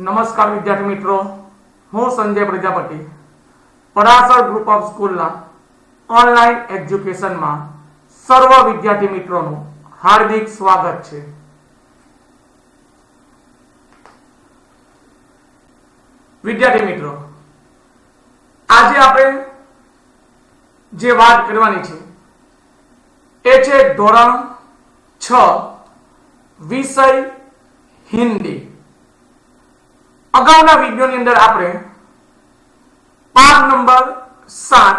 નમસ્કાર વિદ્યાર્થી મિત્રો, હું સંજય પ્રજાપતિ પરાશર ગ્રુપ ઓફ સ્કૂલના ઓનલાઈન એજ્યુકેશનમાં સર્વ વિદ્યાર્થી મિત્રોનું હાર્દિક સ્વાગત છે. વિદ્યાર્થી મિત્રો, આજે આપણે જે વાત કરવાની છે એ છે ધોરણ 6 વિષય હિન્દી. अगाउना वीडियो ની अंदर आपने पाठ नंबर 7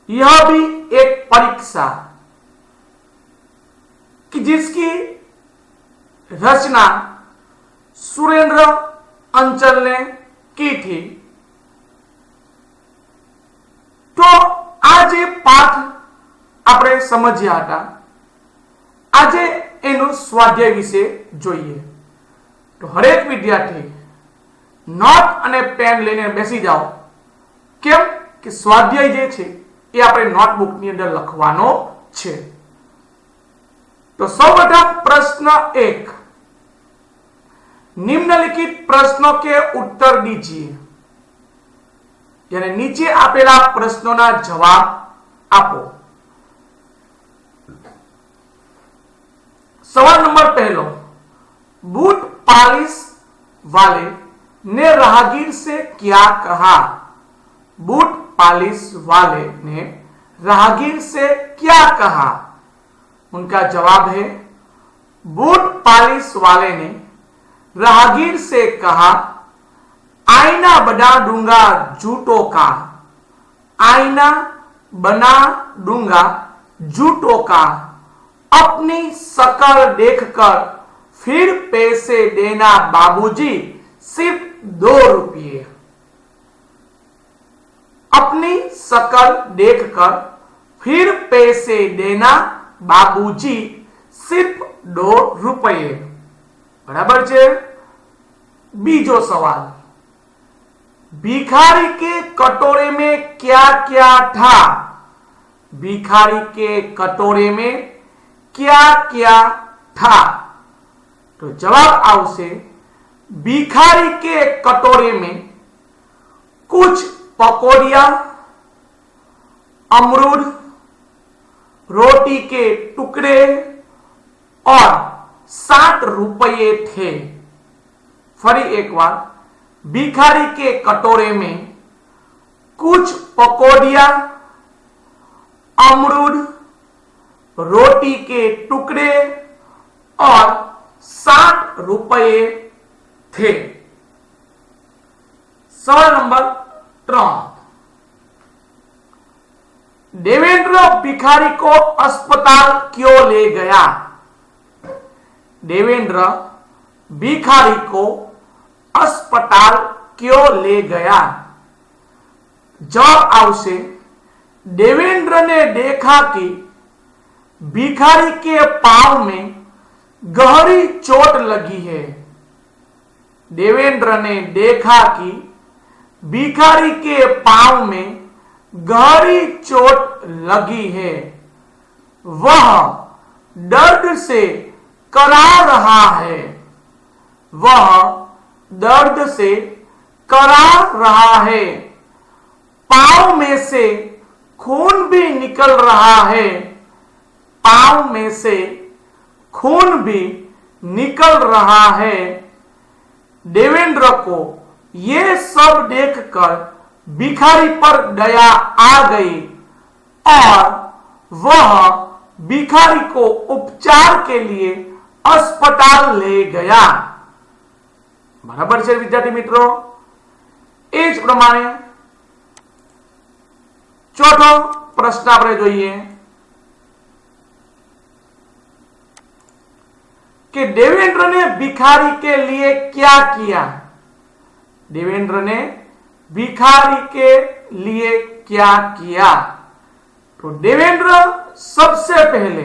यह भी एक परीक्षा कि जिसकी रचना सुरेंद्र अंचल ने की थी. तो आज पाठ આપણે સમજ્યા હતા. આજે એનું સ્વાધ્યાય વિશે જોઈએ. તો હરેક વિદ્યાર્થી नोट અને पेन લઈને બેસી જાઓ. કેમ કે સ્વાધ્યાય જે છે એ આપણે નોટબુક ની અંદર લખવાનો છે. તો સૌપ્રથમ प्रश्न 1, निम्नलिखित प्रश्नों के उत्तर दीजिए. यानी नीचे आपेला प्रश्नों जवाब आपो. सवाल नंबर पहलो, बूट पॉलिश वाले ने राहगीर से क्या कहा? बूट पॉलिश वाले ने राहगीर से क्या कहा? उनका जवाब है, बूट पॉलिश वाले ने राहगीर से कहा, आईना बना दूंगा जूतों का. आईना बना दूंगा जूतों का. अपनी शक्ल देखकर फिर पैसे देना बाबूजी, सिर्फ 2 रुपये. अपनी शक्ल देखकर फिर पैसे देना बाबूजी, सिर्फ 2 रुपये. बराबर है. बीजो सवाल, भिखारी के कटोरे में क्या क्या था? भिखारी के कटोरे में क्या क्या था? तो जवाब आवशे, भिखारी के कटोरे में कुछ पकौड़िया, अमरूद, रोटी के टुकड़े और 60 रुपये थे. फरी एक बार, भिखारी के कटोरे में कुछ पकौड़िया, अमरूद, रोटी के टुकड़े और 60 रुपये थे. सवाल नंबर 3, देवेंद्र भिखारी को अस्पताल क्यों ले गया? देवेंद्र भिखारी को अस्पताल क्यों ले गया? जवाब आवशे, देवेंद्र ने देखा कि भिखारी के पांव में गहरी चोट लगी है. देवेंद्र ने देखा कि भिखारी के पांव में गहरी चोट लगी है. वह दर्द से करा रहा है. वह दर्द से करा रहा है. पांव में से खून भी निकल रहा है. पांव में से खून भी निकल रहा है. देवेंद्र को यह सब देखकर भिखारी पर दया आ गई और वह भिखारी को उपचार के लिए अस्पताल ले गया. बराबर है विद्यार्थी मित्रों. एज प्रमाणे चौथो प्रश्न आपणे जोईए कि देवेंद्र ने भिखारी के लिए क्या किया? देवेंद्र ने भिखारी के लिए क्या किया? तो देवेंद्र सबसे पहले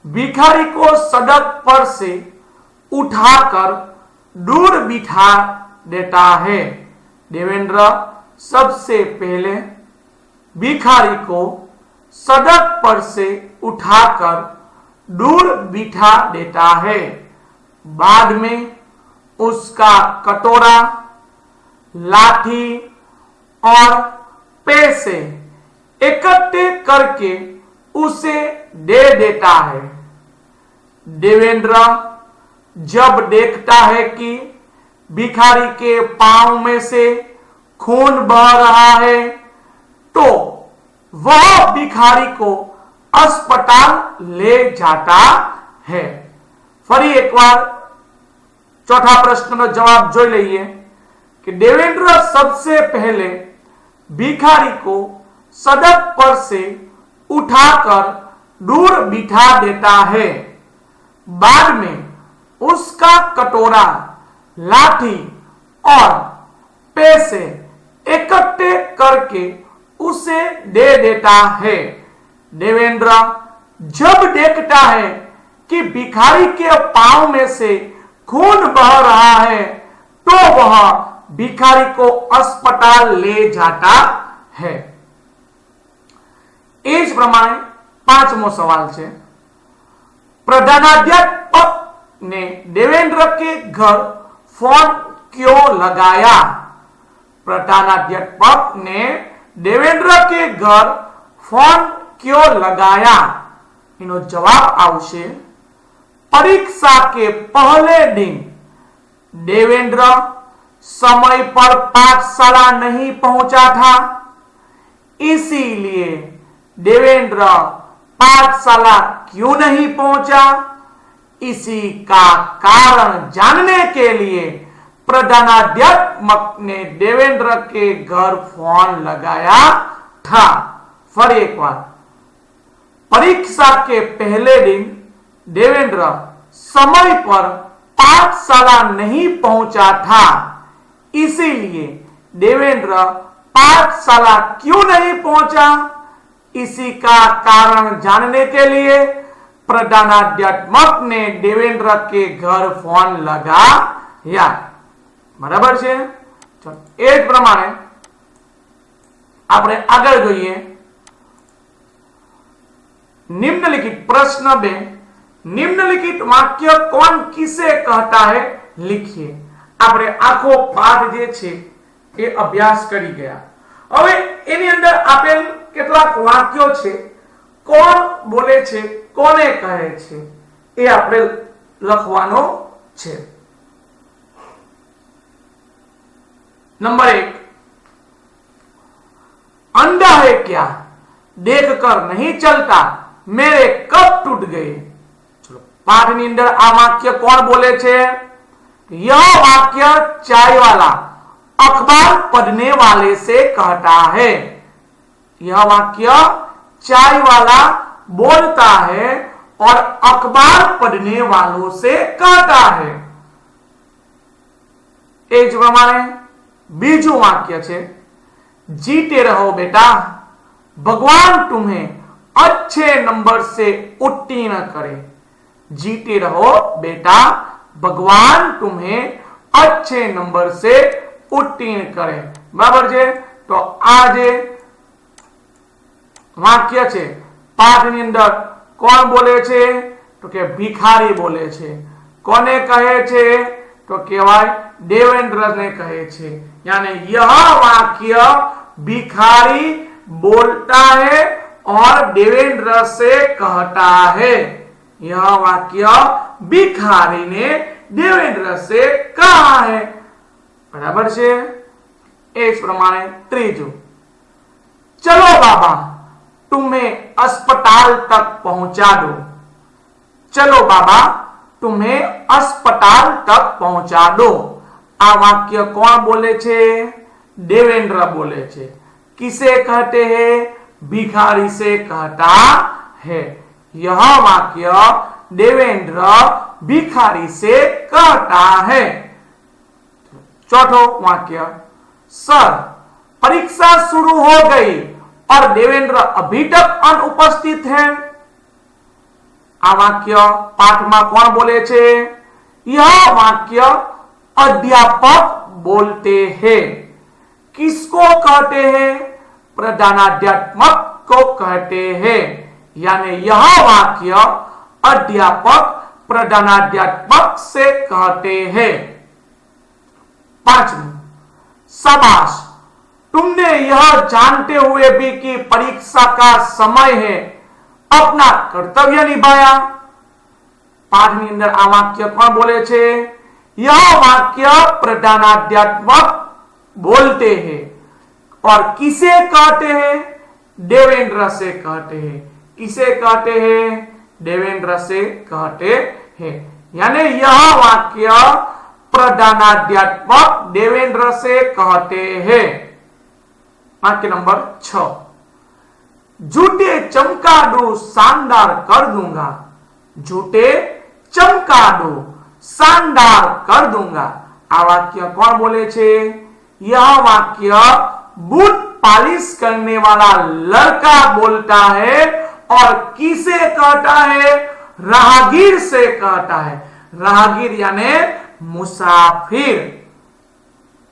भिखारी को सड़क पर से उठाकर दूर बिठा देता है. देवेंद्र सबसे पहले भिखारी को सड़क पर से उठाकर दूर बिठा देता है. बाद में उसका कटोरा, लाठी और पैसे इकट्ठे करके उसे दे देता है। देवेंद्र जब देखता है कि भिखारी के पांव में से खून बह रहा है तो वह भिखारी को अस्पताल ले जाता है। फरी एक बार चौथा प्रश्न का जवाब जो लीजिए कि देवेंद्र सबसे पहले भिखारी को सड़क पर से उठाकर दूर बिठा देता है। बाद में उसका कटोरा, लाठी और पैसे इकट्ठे करके उसे दे देता है। देवेंद्र जब देखता है कि भिखारी के पांव में से खून बह रहा है तो वह भिखारी को अस्पताल ले जाता है। इस प्रमाणे पांचमो सवाल है, प्रधानाध्यापक ने देवेंद्र के घर फोन क्यों लगाया? प्रधानाध्यापक ने देवेंद्र के घर फोन क्यों लगाया? इनो जवाब आवशे परीक्षा के पहले दिन देवेंद्र समय पर पाठशाला नहीं पहुंचा था, इसीलिए देवेंद्र पाठशाला क्यों नहीं पहुंचा? इसी का कारण जानने के लिए प्रधानाध्यापक ने देवेंद्र के घर फोन लगाया था। फिर एक बार, परीक्षा के पहले दिन देवेंद्र समय पर पाठशाला नहीं पहुंचा था, इसीलिए देवेंद्र पाठशाला क्यों नहीं पहुंचा? इसी का कारण जानने के लिए प्रधानाध्यापक ने देवेंद्र के घर फोन लगाया। बराबर છે। એ જ પ્રમાણે આપણે આગળ જોઈએ। निम्नलिखित प्रश्न 2, निम्नलिखित वाक्य कौन किसे कहता है लिखिए। આપણે આખો પાઠ જે છે એ અભ્યાસ કરી ગયા। હવે એની અંદર આપેલ કેટલાક વાક્યો છે, કોણ બોલે છે, કોને કહે છે એ આપણે લખવાનો છે। नंबर 1, अंडा है क्या, देखकर नहीं चलता, मेरे कब टूट गए। चलो पाठनी अंदर आ वाक्य कौन बोले छे? यह वाक्य चाय वाला अखबार पढ़ने वाले से कहता है। यह वाक्य चाय वाला बोलता है और अखबार पढ़ने वालों से कहता है। एज प्रमाणे बीजू वाक्य छे, जीते रहो बेटा, भगवान तुम्हें अच्छे नंबर से उत्तीर्ण करे। जीते रहो बेटा, भगवान तुम्हें अच्छे नंबर से उत्तीर्ण करे। बराबर छे। तो आज वाक्य छे पाठनी अंदर कोण बोले छे? तो के भिखारी बोले छे। कोने कहे छे? तो केवाय देवेंद्र ने कहे छे। यानी यह वाक्य भिखारी बोलता है और देवेंद्र से कहता है। यह वाक्य भिखारी ने देवेंद्र से कहा है। बराबर छे। इस प्रमाणे त्रीजू, चलो बाबा तुम्हें अस्पताल तक पहुंचा दो। चलो बाबा तुम्हें अस्पताल तक पहुंचा दो। आ वाक्य कौन बोले छे? देवेंद्र बोले छे। किसे कहते हैं? भिखारी से कहता है। यह वाक्य देवेंद्र भिखारी से कहता है। चौथो वाक्य, सर परीक्षा शुरू हो गई और देवेंद्र अभी तक अनुपस्थित है। आ वाक्य पाठ में कौन बोले छे? यह वाक्य अध्यापक बोलते हैं। किसको कहते हैं? प्रधानाध्यापक को कहते हैं। यानी यह वाक्य अध्यापक प्रधानाध्यापक से कहते हैं। पांचवा, शाबाश, तुमने यह जानते हुए भी कि परीक्षा का समय है अपना कर्तव्य निभाया। पाठनी अंदर आ वाक्य कौन बोले छे? यह वाक्य प्रधानाध्यात्मक बोलते हैं और किसे कहते हैं? देवेंद्र से कहते हैं। किसे कहते हैं? देवेंद्र से कहते हैं। यानी यह वाक्य प्रधानाध्यात्मक देवेंद्र से कहते हैं। वाक्य नंबर 6, झूठे चमकादू शानदार कर दूंगा। झूठे चमकादू शानदार कर दूंगा। आ वाक्य कौन बोले छे? यह वाक्य बूट पालिश करने वाला लड़का बोलता है और किसे कहता है? राहगीर से कहता है। राहगीर यानी मुसाफिर।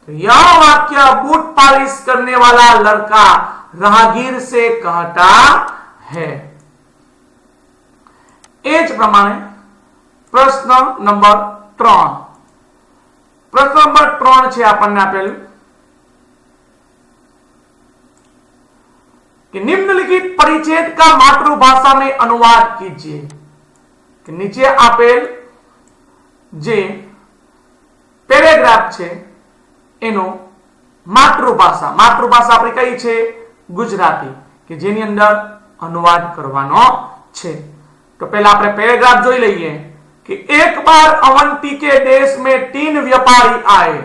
तो यह वाक्य बूट पालिश करने वाला लड़का राहगीर से कहता है। एज प्रमाणे प्रश्न नंबर 3। प्रश्न नंबर 3 છે આપણને આપેલ कि निम्नलिखित परिच्छेद का मातृभाषा में अनुवाद कीजिए। कि नीचे आपेल जे પેરેગ્રાફ છે એનો માતૃભાષા આપણી કઈ છે? ગુજરાતી, કે જેની અંદર અનુવાદ કરવાનો છે। તો પહેલા આપણે પેરેગ્રાફ જોઈ લઈએ कि एक बार अवंती के देश में 3 व्यापारी आए।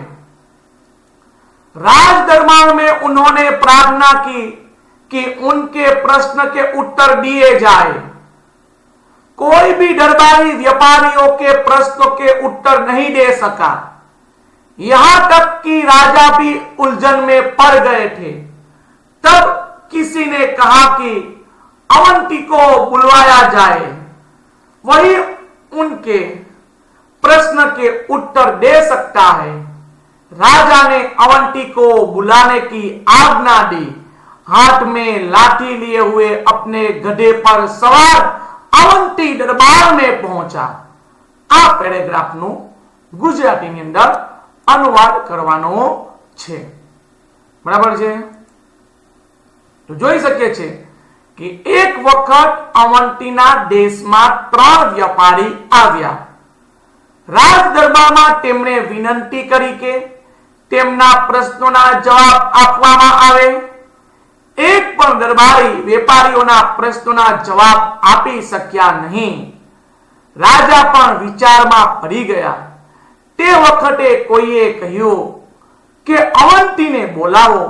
राज दरबार में उन्होंने प्रार्थना की कि उनके प्रश्न के उत्तर दिए जाए। कोई भी दरबारी व्यापारियों के प्रश्नों के उत्तर नहीं दे सका। यहां तक कि राजा भी उलझन में पड़ गए थे। तब किसी ने कहा कि अवंती को बुलवाया जाए, वही उनके प्रश्न के उत्तर दे सकता है। राजा ने अवंती को बुलाने की आज्ञा दी। हाथ में लाठी लिए हुए अपने गधे पर सवार अवंती दरबार में पहुंचा। आ पेरेग्राफ नु गुजराती ની અંદર अनुवाद કરવાનો છે। બરાબર છે? તો જોઈ શકીએ છે कि एक वखत अवंतीना देशમાં 3 व्यापारी આવ્યા। राज दरबाરમાં તેમણે વિનંતી કરી કે તેમના પ્રશ્નોના જવાબ આપવામાં આવે। એક પણ દરબારી વેપારીઓના પ્રશ્નોના જવાબ આપી શક્યા નહીં। રાજા પણ વિચારમાં પડી ગયા। તે વખતે કોઈએ કહ્યું કે અવંતીને બોલાવો,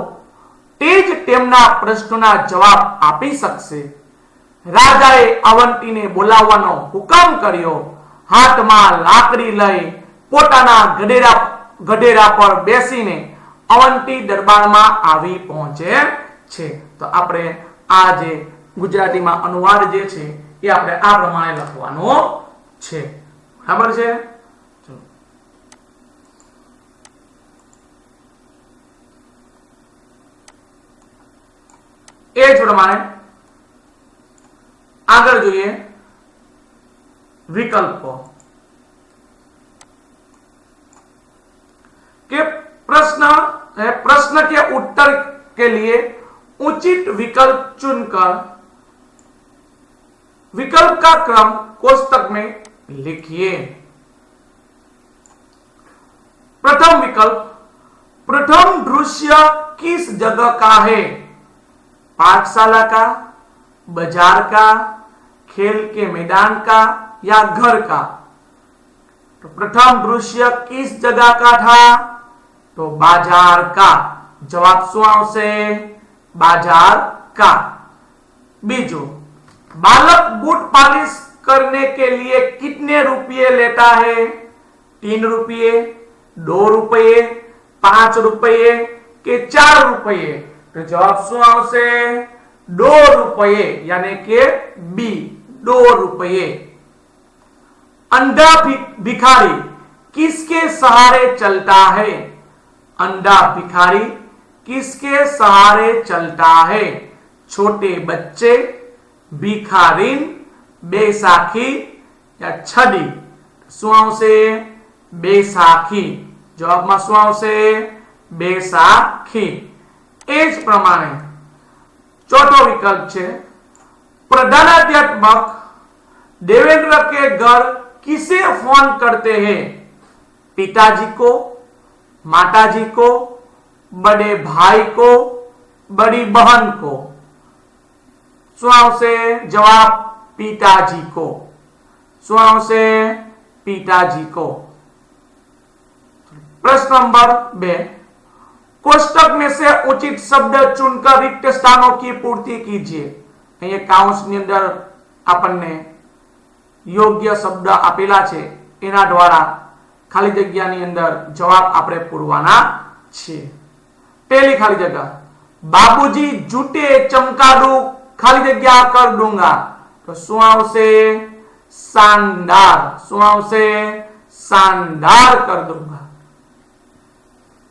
તે જ તેમના પ્રશ્નોના જવાબ આપી શકશે। રાજાએ અવંતીને બોલાવવાનો હુકમ કર્યો। હાથમાં લાકડી લઈ પોતાના ગધેડા પર બેસીને અવંતી દરબારમાં આવી પહોંચે છે। તો આપણે આ જે ગુજરાતીમાં અનુવાદ જે છે એ આપણે આ પ્રમાણે લખવાનો છે। બરાબર છે? ચલો એ જ પ્રમાણે આગળ જોઈએ विकल्प के प्रश्न के उत्तर के लिए उचित विकल्प चुनकर विकल्प का क्रम कोष्टक में लिखिए। प्रथम विकल्प, प्रथम दृश्य किस जगह का है? पाठशाला का, बाजार का, खेल के मैदान का या घर का? तो प्रथम दृश्य किस जगह का था? तो बाजार का। जवाब શું આવશે? बाजार का। बीजो, बालक बूट पालिश करने के लिए कितने रुपये लेता है? 3 रुपये, 2 रुपये, 5 रुपये के 4 रुपये? तो जवाब શું આવશે? 2 रुपये, यानी के बी, 2 रुपये। अंधा भिखारी किसके सहारे चलता है? अंधा भिखारी किसके सहारे चलता है? छोटे बच्चे, भिखारीन, बैसाखी या छड़ी? શું આવશે? बैसाखी। જવાબમાં શું આવશે? બેસાખી। એ જ પ્રમાણે ચોથો વિકલ્પ છે, प्रधानाध्यापक देवेंद्र के घर किसे फोन करते हैं? पिताजी को, माताजी को, बड़े भाई को, बड़ी बहन को। શું આવશે? જવાબ पिताजी को। શું આવશે? पिताजी को। प्रश्न नंबर 2, कोष्टक में से उचित शब्द चुनकर रिक्त स्थानों की पूर्ति कीजिए। અહીંયા કાઉન્સની અંદર આપણને યોગ્ય શબ્દ આપેલા છે, એના દ્વારા ખાલી જગ્યાની અંદર જવાબ આપણે પૂરવાના છે। પહેલી ખાલી જગ્યા, બાબूजी जूते चमकादू खाली जग्या कर दूंगा। तो શું આવશે? शानदार। શું આવશે? शानदार कर दूंगा।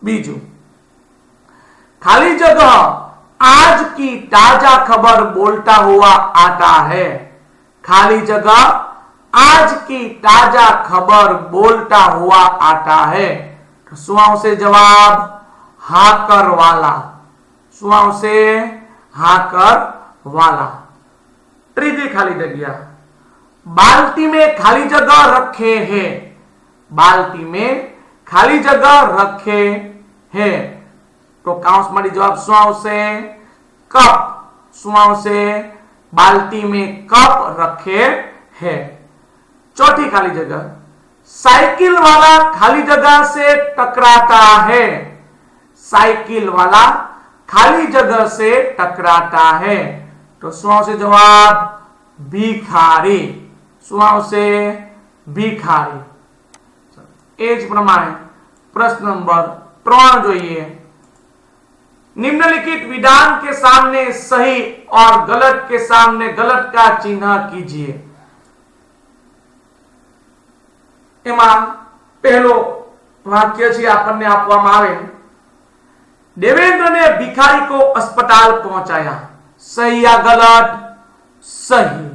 બીજું, खाली जगह आज की ताजा खबर बोलता हुआ आता है। खाली जगह आज की ताजा खबर बोलता हुआ आता है। तो શું આવશે? જવાબ હાકર વાલા। શું આવશે? હાકર वाला। ત્રીજી ખાલી જગ્યા, बाल्टी में खाली जगह रखे हैं। बाल्टी में खाली जगह रखे हैं। तो काउंस में जवाब શું આવશે? कप। શું આવશે? बाल्टी में कप रखे हैं। चौथी खाली जगह, साइकिल वाला खाली जगह से टकराता है। साइकिल वाला खाली जगह से टकराता है। तो શું આવશે? જવાબ ભિખારી। શું આવશે? ભિખારી। એ જ પ્રમાણે પ્રશ્ન નંબર 3 જોઈએ। निम्नलिखित विधान के सामने सही और गलत के सामने गलत का चिन्ह कीजिए। एमा पहलो वाक्य छे आपने आपवामां आवे, देवेंद्र ने भिखारी को अस्पताल पहुंचाया। सही या गलत? सही।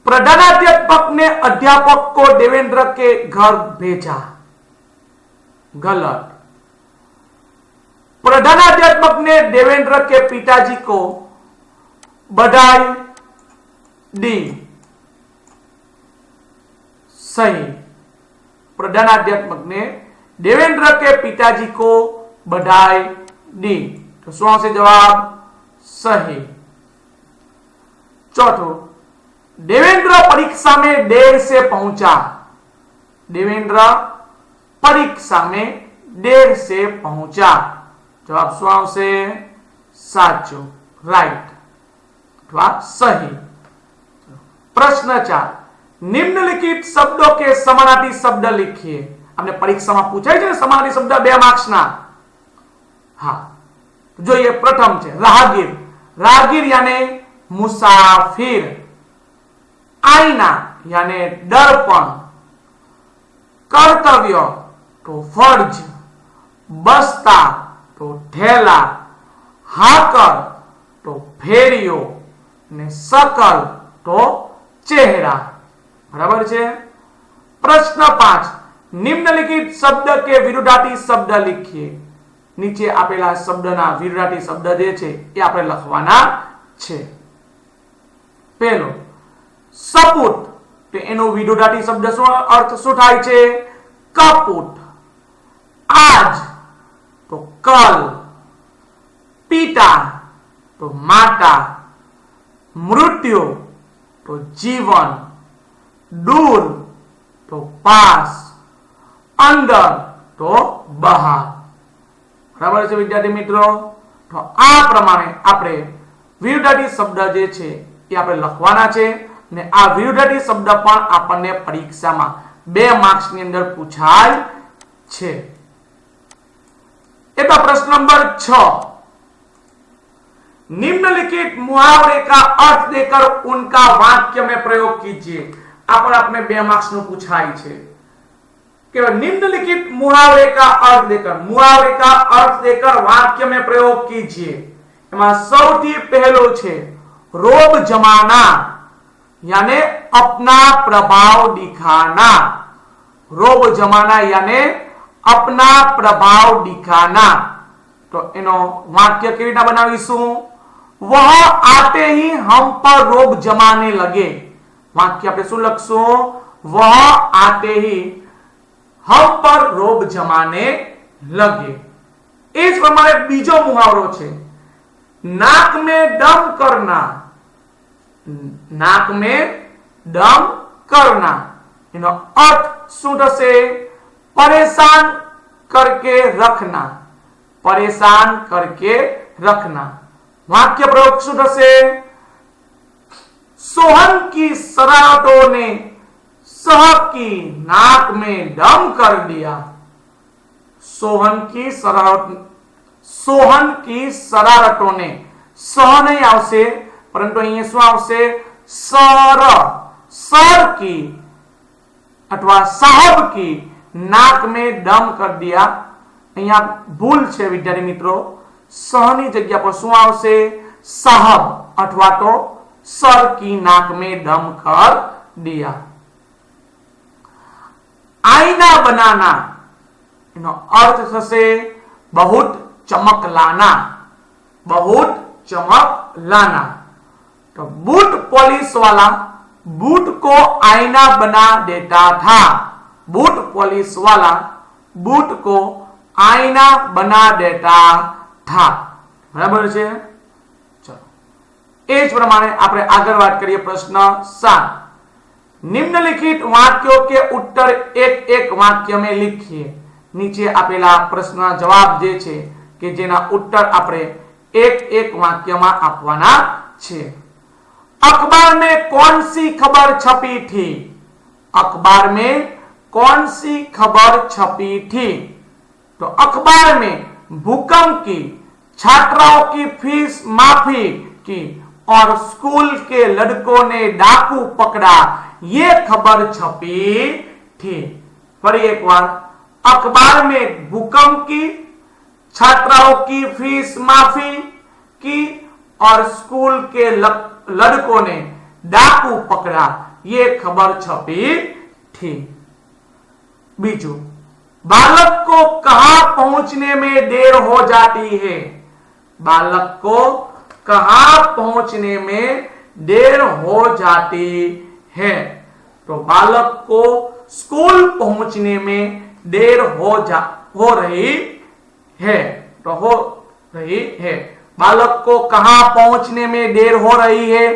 प्रधानाध्यापक ने अध्यापक को देवेंद्र के घर भेजा। गलत। प्रधानाध्यापक ने देवेंद्र के पिताजी को बधाई दी। सही। प्रधानाध्यापक ने देवेंद्र के पिताजी को बधाई दी। तो શું આવશે? જવાબ सही। चौथो, देवेंद्र परीक्षा में देर से पहुंचा। देवेंद्र परीक्षा में देर से पहुंचा। जवाब શું આવશે? સાચું, राइट अथवा सही। प्रश्न 4, निम्नलिखित शब्दों के समानार्थी शब्द लिखिए। हमने परीक्षा में पूछाय छे समानार्थी शब्द 2 मार्क्स ना। हाँ, जो ये प्रथम है राहगीर। राहगीर यानी मुसाफिर। आईना यानी दर्पण। कर्तव्य तो फर्ज। बस्ता तो ठेला। हाकर तो फेरियो ने सकल तो चेहरा। बराबर है। प्रश्न 5, निम्नलिखित शब्द के विरुद्धार्थी शब्द लिखिए। नीचे आपेला शब्दना विरुद्धार्थी शब्द जे छे ए आपणे लखवाना छे। पहलो सपूत, तो एनो विरुद्धार्थी शब्द शू अर्थ शू थाय छे? कपूट। आज तो कल। पिता तो माता। मृत्यु तो जीवन। दूर तो पास। अंदर तो बहार। बराबर है विद्यार्थी मित्रों? तो आ प्रमाणे आपणे विरुद्धार्थी शब्द जे छे ए आपणे लखवाना छे ने आ विरुद्धार्थी शब्द पण आपणे परीक्षामां 2 मार्क्स ની અંદર પૂછાય છે। એ તો प्रश्न नंबर 6, निम्नलिखित मुहावरे का अर्थ देकर उनका वाक्य में प्रयोग कीजिए। आप आपने 2 मार्क्स નું પૂછાય છે कि निम्नलिखित मुहावरे का अर्थ देकर, मुहावरे का अर्थ देकर वाक्य में प्रयोग कीजिए। एमा सौथी पहलो छे रोब जमाना यानी अपना प्रभाव दिखाना। रोब जमाना यानी अपना प्रभाव दिखाना। तो एनो वाक्य केवी रीतना बनावीशुं? वह आते ही हम पर रोब जमाने लगे। वाक्य आपणे शुं लखशुं? वह आते ही हम पर रोब जमाने लगे। इस प्रमाणे बीजो मुहावरो छे, नाक में दम करना। नाक में दम करना एनो अर्थ शुं थशे? परेशान करके रखना। परेशान करके रखना। वाक्य प्रयोग शुं थशे? सोहन की शरारतों ने साहब की नाक में दम कर दिया। सोहन की शरारतों ने, सह नहीं आवशे परंतु अहीं शुं आवशे? सर की अथवा साहब की नाक में दम कर दिया। अहींया भूल छे विद्यार्थी मित्रों, सहनी जग्या पर शुं आवशे? साहब अथवा तो सर की नाक में दम कर दिया। आईना बनाना एनो अर्थ थशे बहुत चमक लाना। बहुत चमक लाना। तो बूट पॉलिश वाला बूट को आईना बना देता था। बूट पॉलिश वाला बूट को आईना बना देता था। बराबर छे? चलो एज प्रमाणे आपणे आगळ वात करीए। प्रश्न 7, निम्नलिखित वाक्यों के उत्तर एक एक वाक्य में लिखिए। नीचे आपेला प्रश्न जवाब जे छे के जेना उत्तर आपणे एक एक वाक्य में आपवाना छे। अखबार में कौन सी खबर छपी थी? अखबार में कौन सी खबर छपी थी? तो अखबार में भूकंप की, छात्राओं की फीस माफी की और स्कूल के लड़कों ने डाकू पकड़ा, ये खबर छपी थी। फिर एक बार, अखबार में भूकंप की, छात्राओं की फीस माफी की और स्कूल के लड़कों ने डाकू पकड़ा, ये खबर छपी थी। बीजू, बालक को कहां पहुंचने में देर हो जाती है? बालक को कहां पहुंचने में देर हो जाती है? तो बालक को स्कूल पहुंचने में देर हो रही है। तो हो रही है। बालक को कहां पहुंचने में देर हो रही है?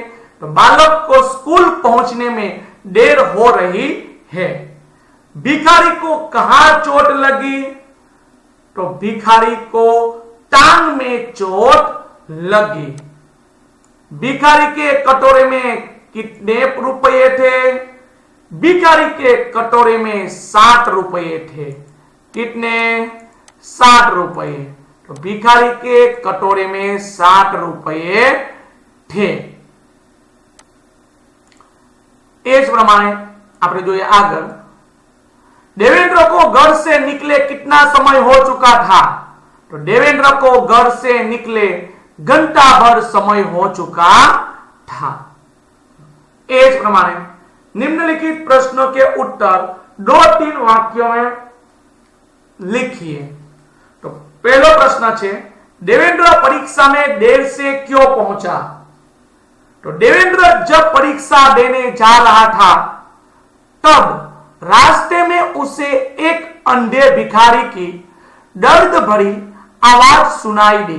तो बालक को स्कूल पहुंचने में देर हो रही है। भिखारी को कहां चोट लगी? तो भिखारी को टांग में चोट लगी। भिखारी के कटोरे में कितने रुपए थे? भिखारी के कटोरे में 60 रुपए थे। कितने? 60 रुपए। तो भिखारी के कटोरे में 60 रुपए थे। इस प्रमाणे आपने जो आगे, देवेंद्र को घर से निकले कितना समय हो चुका था? तो देवेंद्र को घर से निकले घंटा भर समय हो चुका था। इस प्रमाणे निम्नलिखित प्रश्नों के उत्तर 2-3 वाक्यों में लिखिए। तो पहला प्रश्न है, देवेंद्र परीक्षा में देर से क्यों पहुंचा? तो देवेंद्र जब परीक्षा देने जा रहा था तब रास्ते में उसे एक अंधे भिखारी की दर्द भरी आवाज सुनाई दी।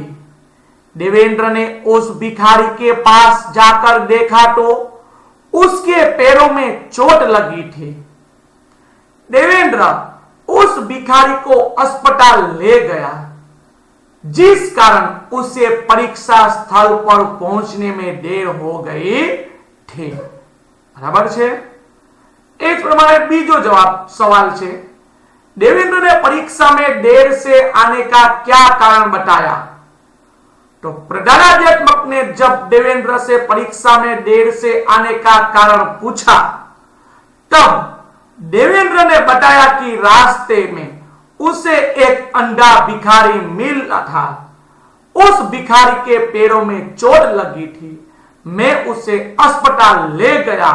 देवेंद्र ने उस भिखारी के पास जाकर देखा तो उसके पैरों में चोट लगी थी। देवेंद्र उस भिखारी को अस्पताल ले गया, जिस कारण उसे परीक्षा स्थल पर पहुंचने में देर हो गई थी। बराबर छे? एक प्रमाणे बीजो जवाब सवाल छे, देवेंद्र ने परीक्षा में देर से आने का क्या कारण बताया? तो प्रधानाध्यापक ने जब देवेंद्र से परीक्षा में देर से आने का कारण पूछा तब देवेंद्र ने बताया कि रास्ते में उसे एक अंधा भिखारी मिला था। उस भिखारी के पैरों में चोट लगी थी। मैं उसे अस्पताल ले गया,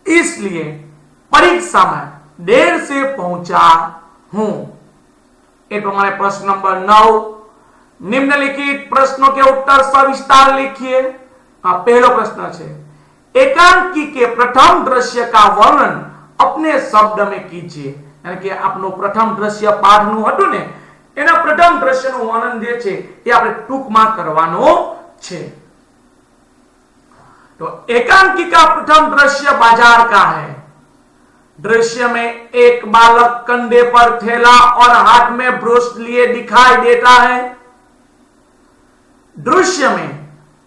इसलिए परीक्षा में देर से पहुंचा हूं। એ પ્રમાણે પ્રશ્ન નંબર 9, निम्नलिखित प्रश्नों के उत्तर सविस्तार लिखिए। पहला प्रश्न है, एकांकी के प्रथम दृश्य का वर्णन अपने शब्द में कीजिए। यानी कि आपनो प्रथम दृश्य पाठનું હતું ને, એના પ્રથમ દૃશ્યનું વર્ણન જે છે એ આપણે ટૂંકમાં કરવાનો છે। तो एकांकी का प्रथम दृश्य बाजार का है। दृश्य में एक बालक कंधे पर थैला और हाथ में ब्रश लिए दिखाई देता है। दृश्य में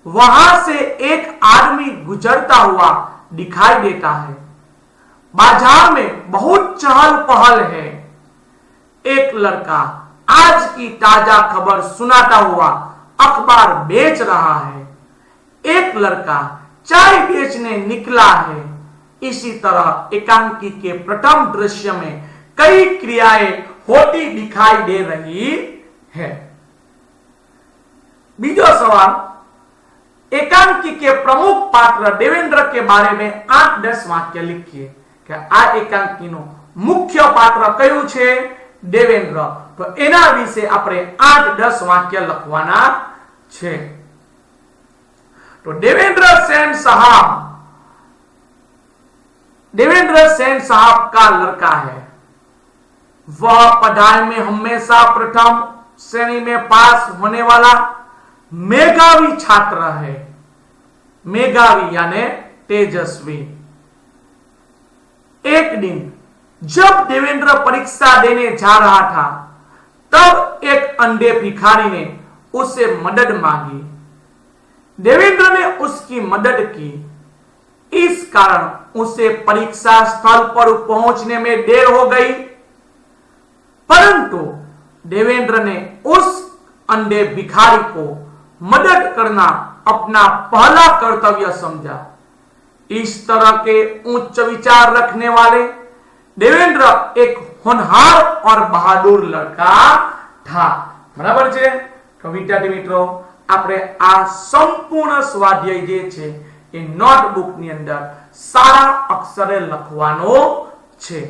वहां से एक आदमी गुजरता हुआ दिखाई देता है। बाजार में बहुत चहल पहल है। एक लड़का आज की ताजा खबर सुनाता हुआ अखबार बेच रहा है। एक लड़का चाय बेचने निकला है। इसी तरह एकांकी के प्रथम दृश्य में कई क्रियाएं होती दिखाई दे रही है। बीजो सवाल, एकांकी के प्रमुख पात्र देवेंद्र के बारे में 8-10 वाक्य लिखिए। कि आ एकांकी नो मुख्य पात्र कયું છે? देवेंद्र। तो एना विશે આપણે 8-10 वाक्य લખવાના છે। तो देवेंद्र सेन साहब का लड़का है। वह पढ़ाई में हमेशा प्रथम श्रेणी में पास होने वाला मेधावी छात्र है। मेधावी यानी तेजस्वी। एक दिन जब देवेंद्र परीक्षा देने जा रहा था, तब एक अंधे भिखारी ने उससे मदद मांगी। देवेंद्र ने उसकी मदद की। इस कारण उसे परीक्षा स्थल पर पहुंचने में देर हो गई, परंतु देवेंद्र ने उस अंधे भिखारी को मदद करना अपना पहला कर्तव्य समझा। इस तरह के उच्च विचार रखने वाले देवेंद्र एक होनहार और बहादुर लड़का था। बराबर है। तो विद्यार्थी मित्रों, આપણે આ સંપૂર્ણ સ્વાધ્યાય જે છે એ નોટબુક ની અંદર સારા અક્ષરે લખવાનો છે।